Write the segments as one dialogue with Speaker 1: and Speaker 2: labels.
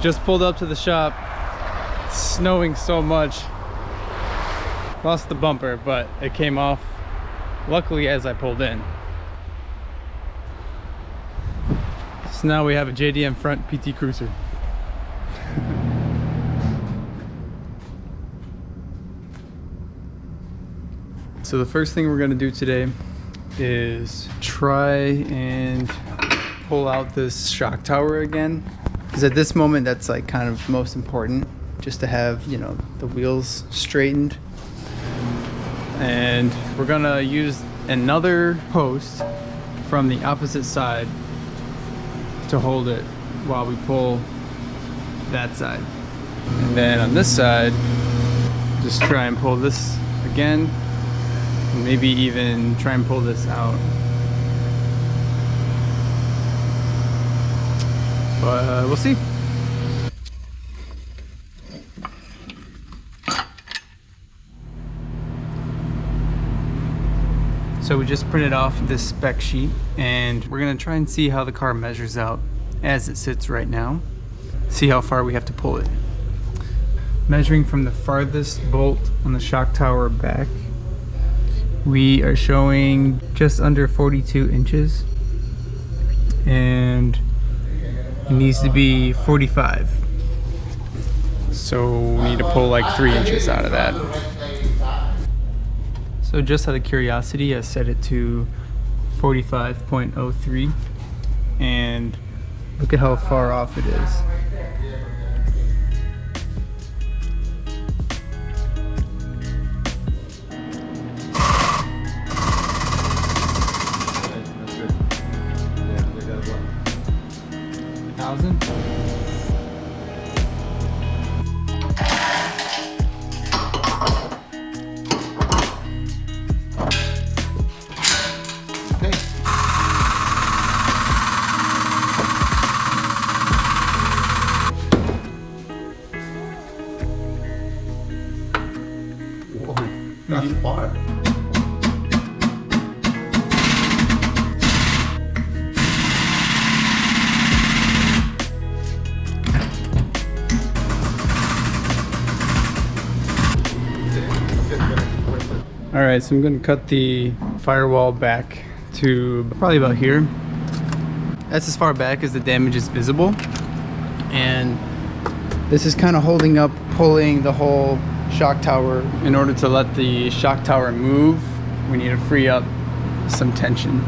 Speaker 1: Just pulled up to the shop. It's snowing so much. Lost the bumper, but it came off luckily as I pulled in. So now we have a JDM front PT Cruiser. So the first thing we're going to do today is try and pull out this shock tower again, because at this moment that's like kind of most important, just to have, you know, the wheels straightened. And we're gonna use another post from the opposite side to hold it while we pull that side, and then on this side just try and pull this again, and maybe even try and pull this out. But we'll see. So we just printed off this spec sheet, and we're gonna try and see how the car measures out as it sits right now. See how far we have to pull it. Measuring from the farthest bolt on the shock tower back, we are showing just under 42 inches, and it needs to be 45. So we need to pull like 3 inches out of that. So just out of curiosity, I set it to 45.03, and look at how far off it is.
Speaker 2: That's far.
Speaker 1: All right, so I'm going to cut the firewall back to probably about here. That's as far back as the damage is visible, and this is kind of holding up, pulling the whole shock tower. In order to let the shock tower move, we need to free up some tension,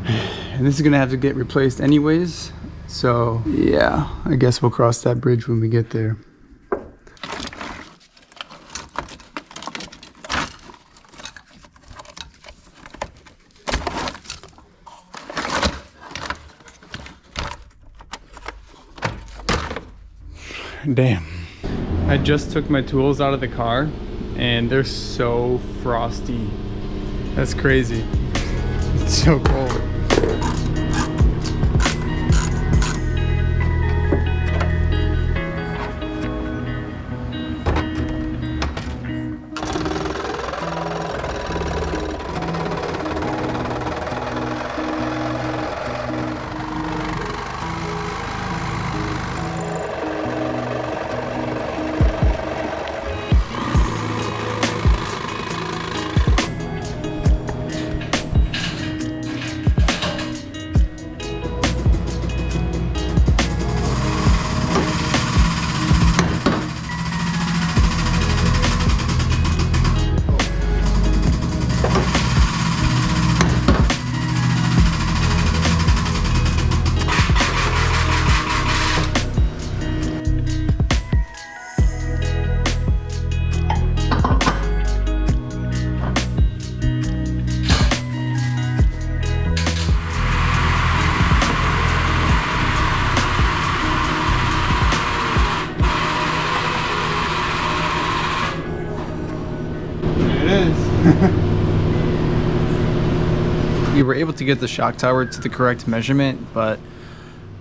Speaker 1: and this is gonna have to get replaced anyways, so yeah, I guess we'll cross that bridge when we get there. Damn. I just took my tools out of the car and they're so frosty. That's crazy. It's so cold. We were able to get the shock tower to the correct measurement, but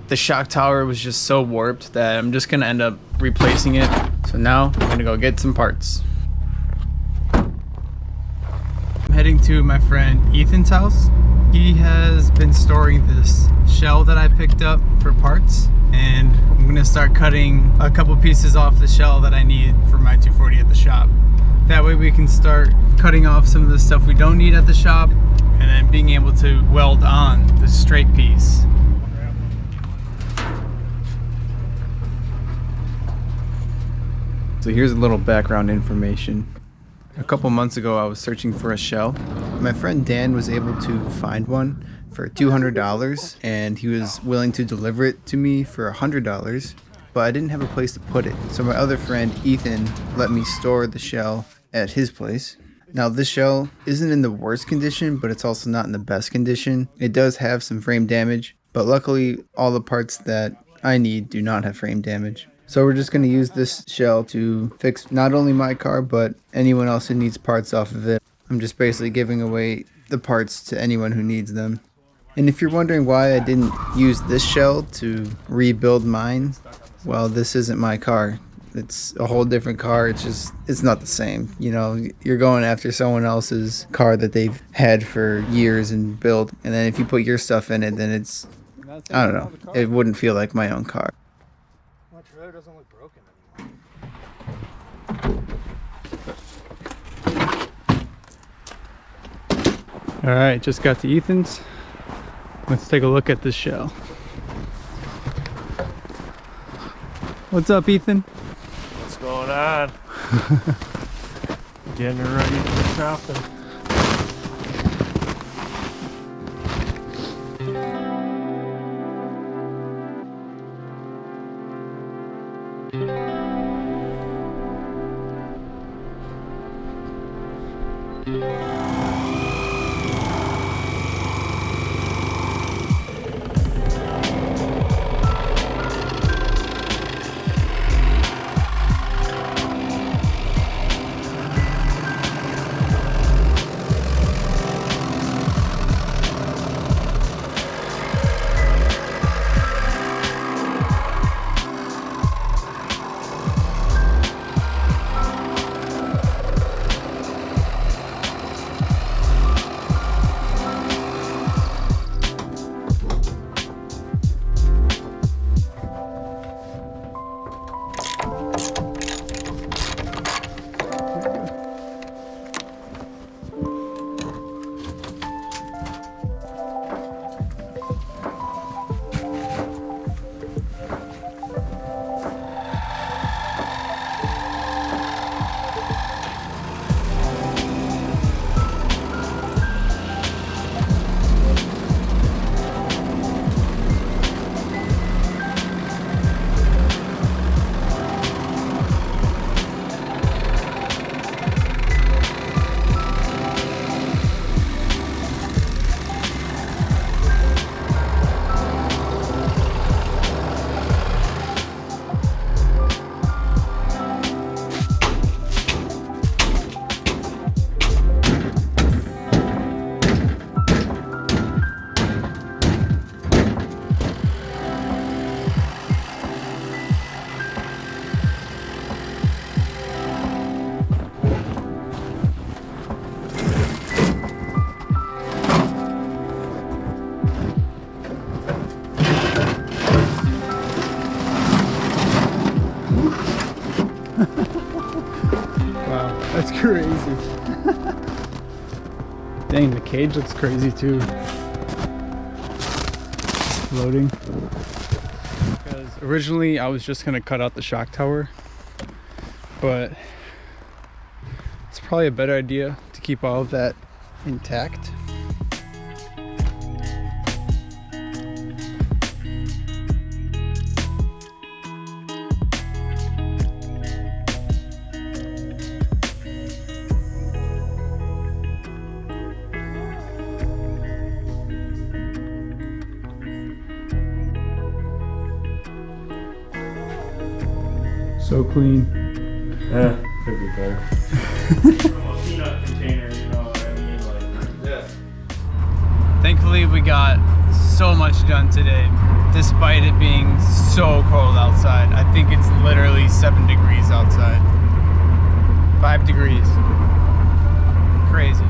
Speaker 1: the shock tower was just so warped that I'm just gonna end up replacing it. So now I'm gonna go get some parts. I'm heading to my friend Ethan's house He has been storing this shell that I picked up for parts, and I'm gonna start cutting a couple pieces off the shell that I need for my 240 at the shop. That way we can start cutting off some of the stuff we don't need at the shop, and then being able to weld on the straight piece. So here's a little background information. A couple months ago I was searching for a shell. My friend Dan was able to find one for $200, and he was willing to deliver it to me for $100, but I didn't have a place to put it. So my other friend Ethan let me store the shell at his place. Now this shell isn't in the worst condition, but it's also not in the best condition. It does have some frame damage, but luckily all the parts that I need do not have frame damage. So we're just going to use this shell to fix not only my car, but anyone else who needs parts off of it. I'm just basically giving away the parts to anyone who needs them. And if you're wondering why I didn't use this shell to rebuild mine, well, this isn't my car. It's a whole different car. It's not the same. You know, you're going after someone else's car that they've had for years and built. And then if you put your stuff in it, then it's, I don't know, it wouldn't feel like my own car.
Speaker 2: My trailer doesn't look broken anymore.
Speaker 1: All right, just got to Ethan's. Let's take a look at this shell. What's up, Ethan?
Speaker 2: What's going on? Getting ready for shopping.
Speaker 1: Wow, that's crazy. Dang, the cage looks crazy too. Loading. Because originally I was just gonna cut out the shock tower, but it's probably a better idea to keep all of that intact. So clean.
Speaker 2: Yeah, could be better. Peanut container, you know what I mean? Like, yeah.
Speaker 1: Thankfully, we got so much done today, despite it being so cold outside. I think it's literally 7 degrees outside. 5 degrees. Crazy.